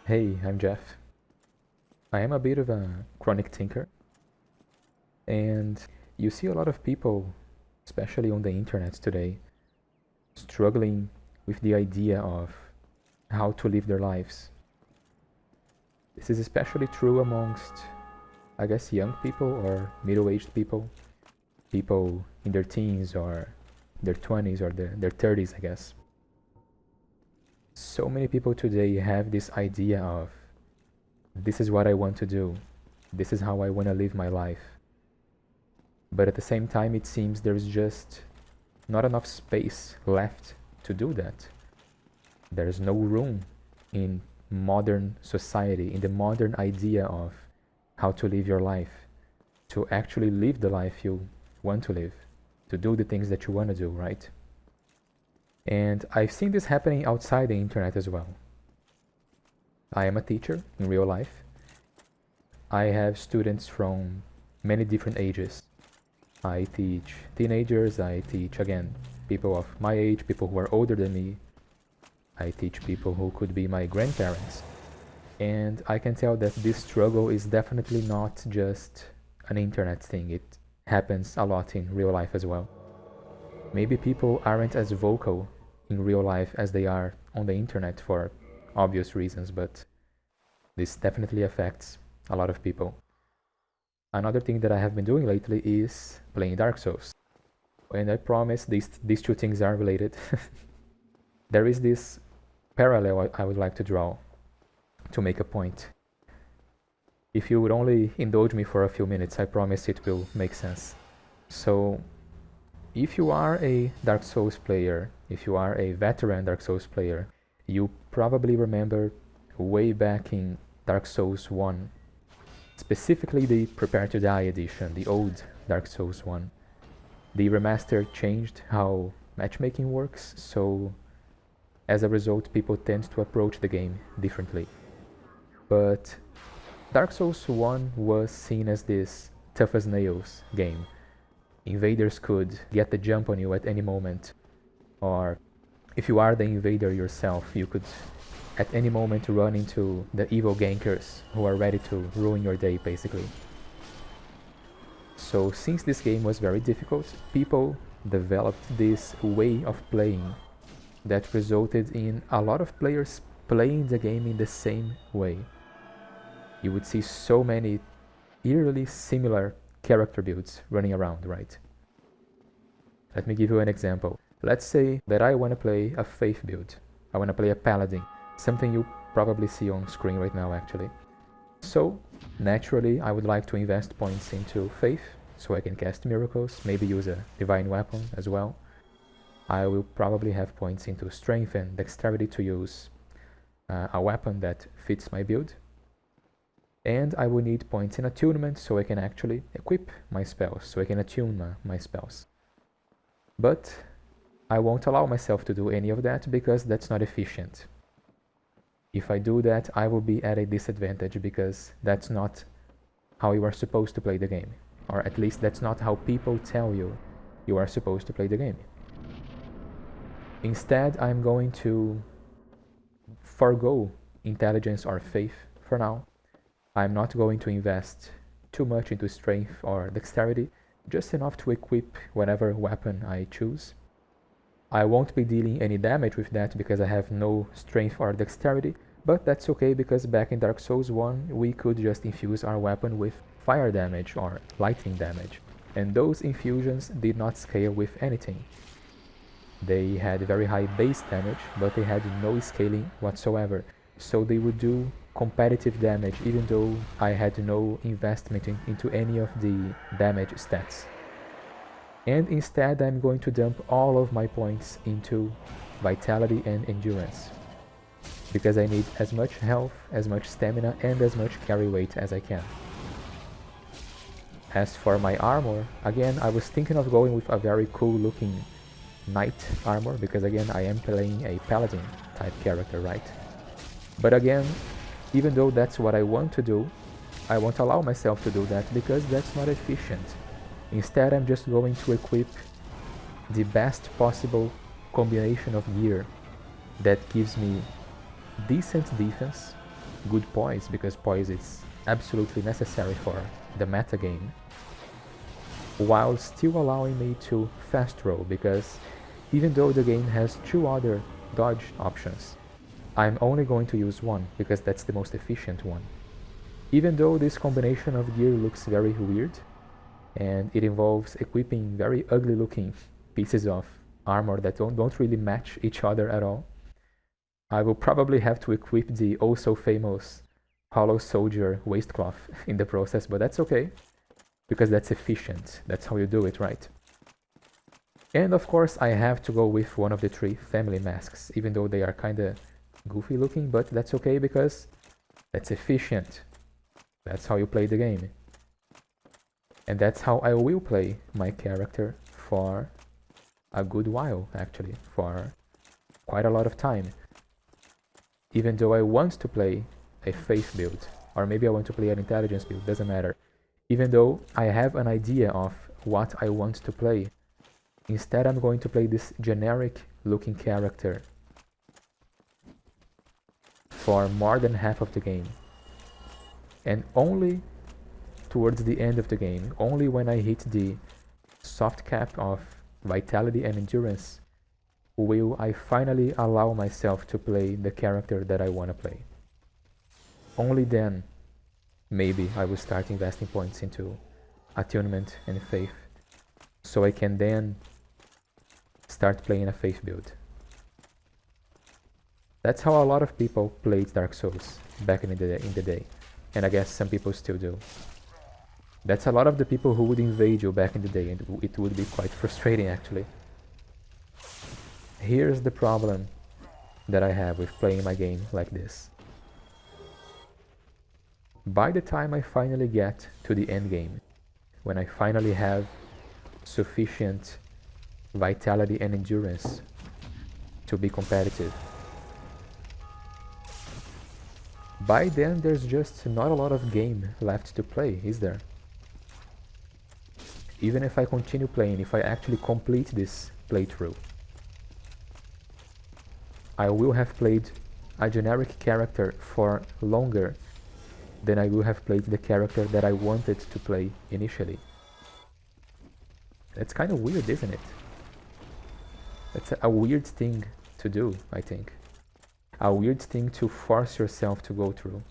Hey, I'm Jeff. I am a bit of a chronic thinker, and you see a lot of people, especially on the internet today, struggling with the idea of how to live their lives. This is especially true amongst, I guess, young people or middle aged people, people in their teens or their 20s or their 30s, I guess. So many people today have this idea of this is what I want to do, this is how I want to live my life. But at the same time, it seems there's just not enough space left to do that. There's no room in modern society, in the modern idea of how to live your life, to actually live the life you want to live, to do the things that you want to do, right? And I've seen this happening outside the internet as well. I am a teacher in real life. I have students from many different ages. I teach teenagers, I teach, again, people of my age, people who are older than me. I teach people who could be my grandparents. And I can tell that this struggle is definitely not just an internet thing. It happens a lot in real life as well. Maybe people aren't as vocal in real life as they are on the internet for obvious reasons, but this definitely affects a lot of people. Another thing that I have been doing lately is playing Dark Souls. And I promise these two things are related. There is this parallel I would like to draw to make a point. If you would only indulge me for a few minutes, I promise it will make sense. So, if you are a Dark Souls player, if you are a veteran Dark Souls player, you probably remember way back in Dark Souls 1, specifically the Prepare to Die edition, the old Dark Souls 1. The remaster changed how matchmaking works, so as a result people tend to approach the game differently. But Dark Souls 1 was seen as this tough as nails game. Invaders could get the jump on you at any moment, or if you are the invader yourself, you could at any moment run into the evil gankers who are ready to ruin your day, basically. So since this game was very difficult, people developed this way of playing that resulted in a lot of players playing the game in the same way. You would see so many eerily similar character builds running around, right? Let me give you an example. Let's say that I want to play a Faith build. I want to play a Paladin, something you probably see on screen right now actually. So, naturally, I would like to invest points into Faith, so I can cast miracles, maybe use a Divine Weapon as well. I will probably have points into Strength and Dexterity to use a weapon that fits my build. And I will need points in Attunement so I can actually equip my spells, so I can attune my spells. But I won't allow myself to do any of that because that's not efficient. If I do that, I will be at a disadvantage because that's not how you are supposed to play the game. Or at least that's not how people tell you you are supposed to play the game. Instead, I'm going to forgo intelligence or faith for now. I'm not going to invest too much into strength or dexterity, just enough to equip whatever weapon I choose. I won't be dealing any damage with that because I have no strength or dexterity, but that's okay because back in Dark Souls 1 we could just infuse our weapon with fire damage or lightning damage, and those infusions did not scale with anything. They had very high base damage, but they had no scaling whatsoever, so they would do competitive damage even though I had no investment into any of the damage stats. And instead I'm going to dump all of my points into vitality and endurance, because I need as much health, as much stamina, and as much carry weight as I can. As for my armor, again, I was thinking of going with a very cool looking knight armor, because again, I am playing a paladin type character, right? But again, even though that's what I want to do, I won't allow myself to do that because that's not efficient. Instead, I'm just going to equip the best possible combination of gear that gives me decent defense, good poise, because poise is absolutely necessary for the meta game, while still allowing me to fast roll, because even though the game has 2 other dodge options, I'm only going to use one because that's the most efficient one. Even though this combination of gear looks very weird and it involves equipping very ugly looking pieces of armor that don't really match each other at all, I will probably have to equip the also famous Hollow Soldier waistcloth in the process, but that's okay, because that's efficient. That's how you do it, right? And of course I have to go with one of the 3 family masks, even though they are kinda goofy looking, but that's okay because that's efficient. That's how you play the game. And that's how I will play my character for a good while, actually, for quite a lot of time. Even though I want to play a faith build, or maybe I want to play an intelligence build, doesn't matter. Even though I have an idea of what I want to play, instead I'm going to play this generic looking character for more than half of the game. And only towards the end of the game, only when I hit the soft cap of vitality and endurance, will I finally allow myself to play the character that I want to play. Only then, maybe I will start investing points into attunement and faith, so I can then start playing a faith build. That's how a lot of people played Dark Souls back in the day, and I guess some people still do. That's a lot of the people who would invade you back in the day, and it would be quite frustrating actually. Here's the problem that I have with playing my game like this. By the time I finally get to the end game, when I finally have sufficient vitality and endurance to be competitive, by then there's just not a lot of game left to play, is there? Even if I continue playing, if I actually complete this playthrough, I will have played a generic character for longer than I will have played the character that I wanted to play initially. That's kind of weird, isn't it? That's a weird thing to do, I think. A weird thing to force yourself to go through.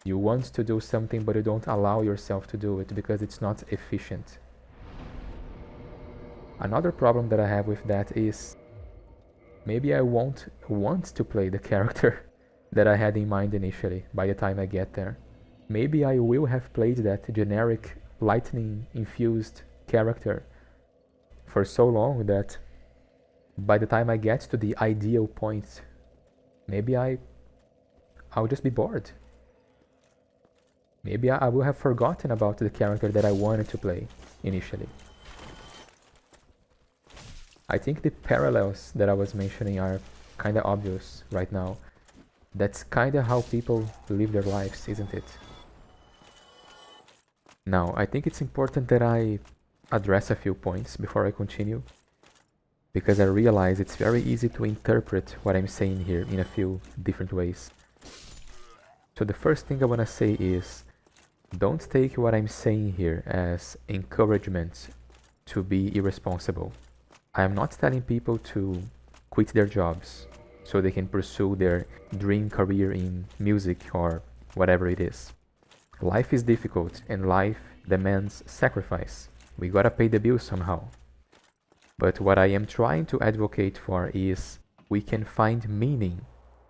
You want to do something, but you don't allow yourself to do it because it's not efficient. Another problem that I have with that is maybe I won't want to play the character that I had in mind initially by the time I get there. Maybe I will have played that generic lightning infused character for so long that by the time I get to the ideal point, maybe I'll just be bored. Maybe I will have forgotten about the character that I wanted to play initially. I think the parallels that I was mentioning are kinda obvious right now. That's kinda how people live their lives, isn't it? Now, I think it's important that I address a few points before I continue, because I realize it's very easy to interpret what I'm saying here in a few different ways. So the first thing I want to say is, don't take what I'm saying here as encouragement to be irresponsible. I am not telling people to quit their jobs so they can pursue their dream career in music or whatever it is. Life is difficult and life demands sacrifice. We gotta pay the bills somehow. But what I am trying to advocate for is we can find meaning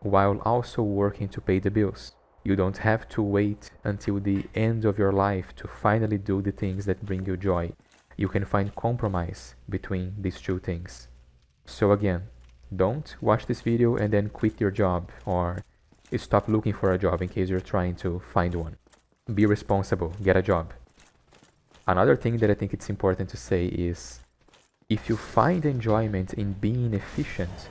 while also working to pay the bills. You don't have to wait until the end of your life to finally do the things that bring you joy. You can find compromise between these two things. So again, don't watch this video and then quit your job or stop looking for a job in case you're trying to find one. Be responsible, get a job. Another thing that I think it's important to say is, if you find enjoyment in being efficient,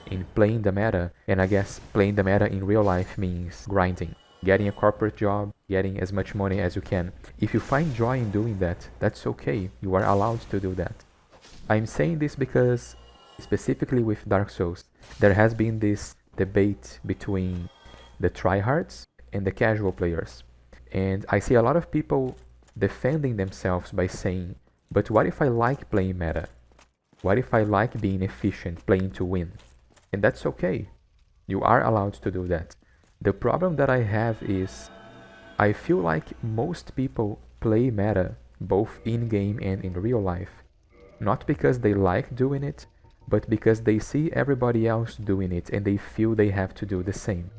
in playing the meta, and I guess playing the meta in real life means grinding, getting a corporate job, getting as much money as you can. If you find joy in doing that, that's okay. You are allowed to do that. I'm saying this because, specifically with Dark Souls, there has been this debate between the tryhards and the casual players. And I see a lot of people defending themselves by saying, but what if I like playing meta? What if I like being efficient, playing to win? And that's okay. You are allowed to do that. The problem that I have is I feel like most people play meta both in-game and in real life, not because they like doing it, but because they see everybody else doing it and they feel they have to do the same.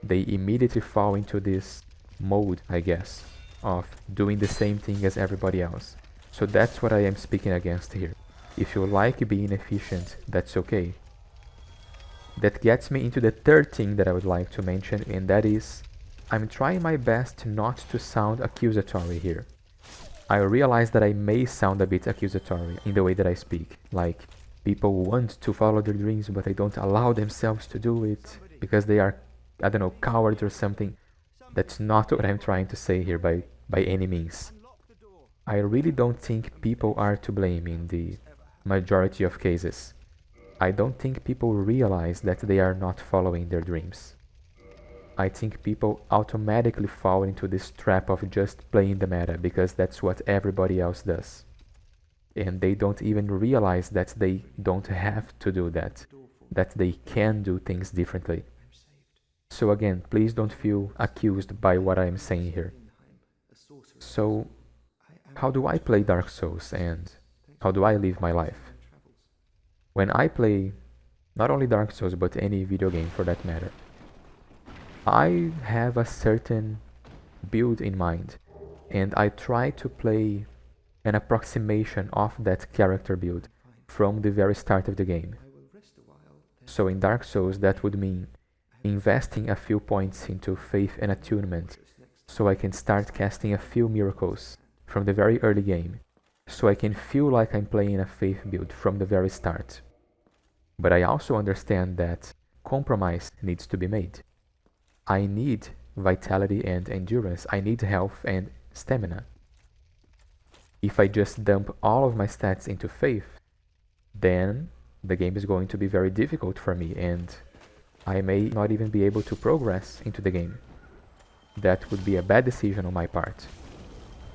They immediately fall into this mode, I guess, of doing the same thing as everybody else. So that's what I am speaking against here. If you like being efficient, that's okay. That gets me into the third thing that I would like to mention, and that is, I'm trying my best not to sound accusatory here. I realize that I may sound a bit accusatory in the way that I speak. Like, people want to follow their dreams, but they don't allow themselves to do it because they are, I don't know, cowards or something. That's not what I'm trying to say here by any means. I really don't think people are to blame in the majority of cases. I don't think people realize that they are not following their dreams. I think people automatically fall into this trap of just playing the meta because that's what everybody else does. And they don't even realize that they don't have to do that they can do things differently. So again, please don't feel accused by what I am saying here. So, how do I play Dark Souls and how do I live my life? When I play not only Dark Souls but any video game for that matter, I have a certain build in mind and I try to play an approximation of that character build from the very start of the game. So in Dark Souls that would mean investing a few points into faith and attunement so I can start casting a few miracles from the very early game, so I can feel like I'm playing a faith build from the very start. But I also understand that compromise needs to be made. I need vitality and endurance. I need health and stamina. If I just dump all of my stats into faith, then the game is going to be very difficult for me and I may not even be able to progress into the game. That would be a bad decision on my part.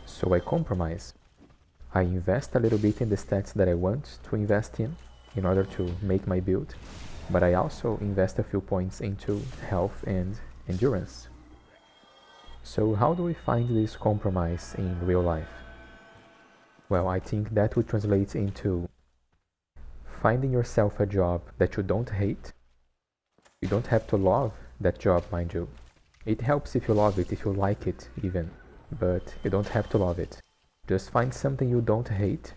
So I compromise. I invest a little bit in the stats that I want to invest in order to make my build, but I also invest a few points into health and endurance. So how do we find this compromise in real life? Well, I think that would translate into finding yourself a job that you don't hate. You don't have to love that job, mind you. It helps if you love it, if you like it even, but you don't have to love it. Just find something you don't hate,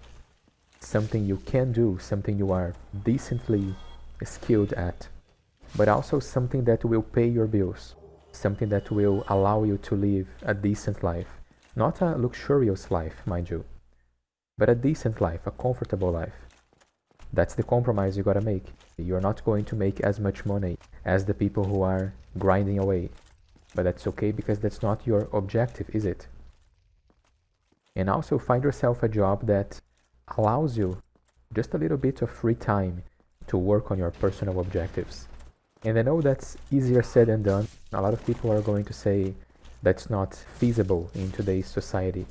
something you can do, something you are decently skilled at, but also something that will pay your bills, something that will allow you to live a decent life. Not a luxurious life, mind you, but a decent life, a comfortable life. That's the compromise you gotta make. You're not going to make as much money as the people who are grinding away, but that's okay because that's not your objective, is it? And also find yourself a job that allows you just a little bit of free time to work on your personal objectives. And I know that's easier said than done. A lot of people are going to say that's not feasible in today's society.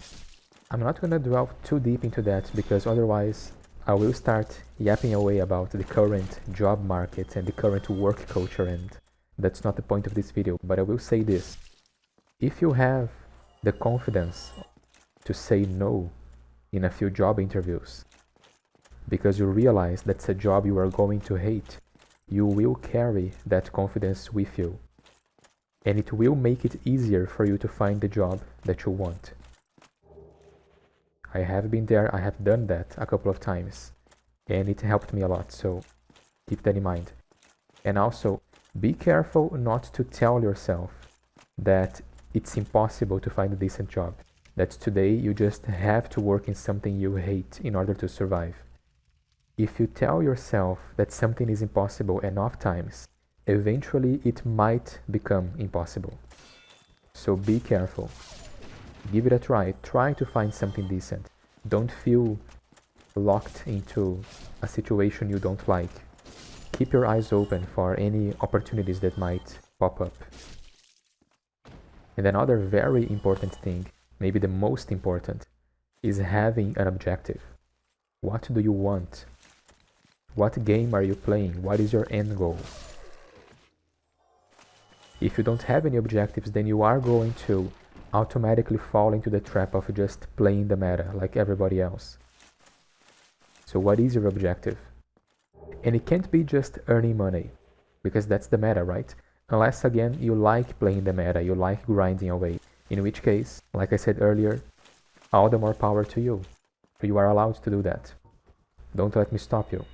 I'm not going to delve too deep into that because otherwise I will start yapping away about the current job market and the current work culture, and that's not the point of this video. But I will say this: if you have the confidence to say no in a few job interviews because you realize that's a job you are going to hate, you will carry that confidence with you, and it will make it easier for you to find the job that you want. I have been there, I have done that a couple of times, and it helped me a lot, so keep that in mind. And also, be careful not to tell yourself that it's impossible to find a decent job, that today you just have to work in something you hate in order to survive. If you tell yourself that something is impossible enough times, eventually it might become impossible. So be careful. Give it a try. Try to find something decent. Don't feel locked into a situation you don't like. Keep your eyes open for any opportunities that might pop up. And another very important thing, maybe the most important, is having an objective. What do you want? What game are you playing? What is your end goal? If you don't have any objectives, then you are going to automatically fall into the trap of just playing the meta like everybody else. So what is your objective? And it can't be just earning money, because that's the meta, right? Unless, again, you like playing the meta, you like grinding away. In which case, like I said earlier, all the more power to you. You are allowed to do that. Don't let me stop you.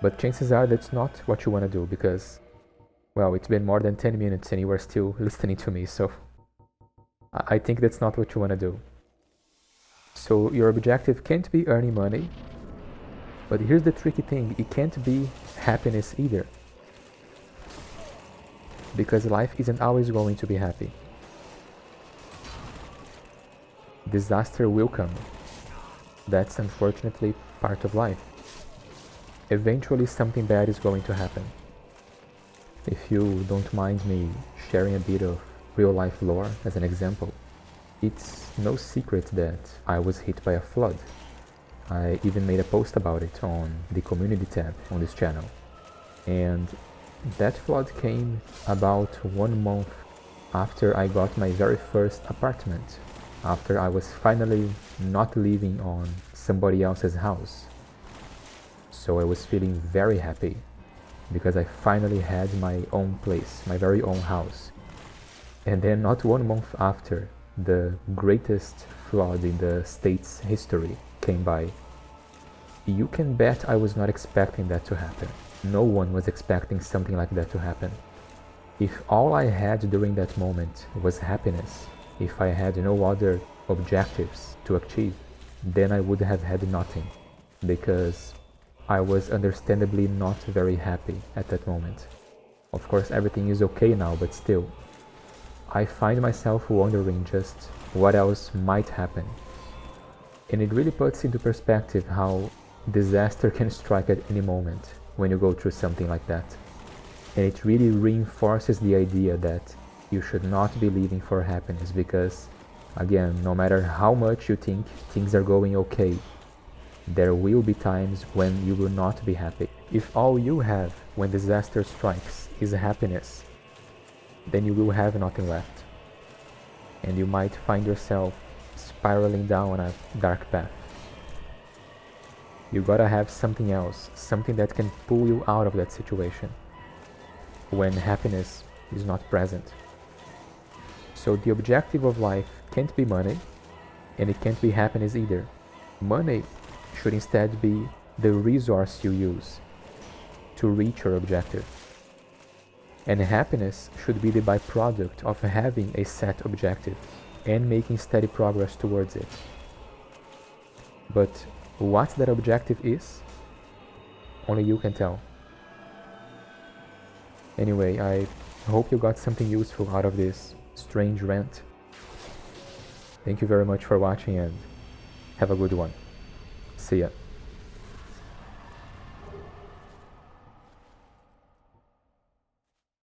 But chances are that's not what you want to do, because, well, it's been more than 10 minutes and you are still listening to me, so I think that's not what you want to do. So your objective can't be earning money, but here's the tricky thing, it can't be happiness either. Because life isn't always going to be happy. Disaster will come. That's unfortunately part of life. Eventually something bad is going to happen. If you don't mind me sharing a bit of real life lore as an example, it's no secret that I was hit by a flood. I even made a post about it on the community tab on this channel. And that flood came about 1 month after I got my very first apartment, after I was finally not living on somebody else's house. So I was feeling very happy because I finally had my own place, my very own house. And then not 1 month after, the greatest flood in the state's history came by. You can bet I was not expecting that to happen. No one was expecting something like that to happen. If all I had during that moment was happiness, if I had no other objectives to achieve, then I would have had nothing, because I was understandably not very happy at that moment. Of course, everything is okay now, but still, I find myself wondering just what else might happen. And it really puts into perspective how disaster can strike at any moment when you go through something like that. And it really reinforces the idea that you should not be living for happiness, because, again, no matter how much you think things are going okay, there will be times when you will not be happy. If all you have when disaster strikes is happiness, then you will have nothing left. And you might find yourself spiraling down a dark path. You gotta have something else, something that can pull you out of that situation when happiness is not present. So the objective of life can't be money, and it can't be happiness either. Money should instead be the resource you use to reach your objective. And happiness should be the byproduct of having a set objective and making steady progress towards it. But what that objective is, only you can tell. Anyway, I hope you got something useful out of this strange rant. Thank you very much for watching and have a good one. See ya.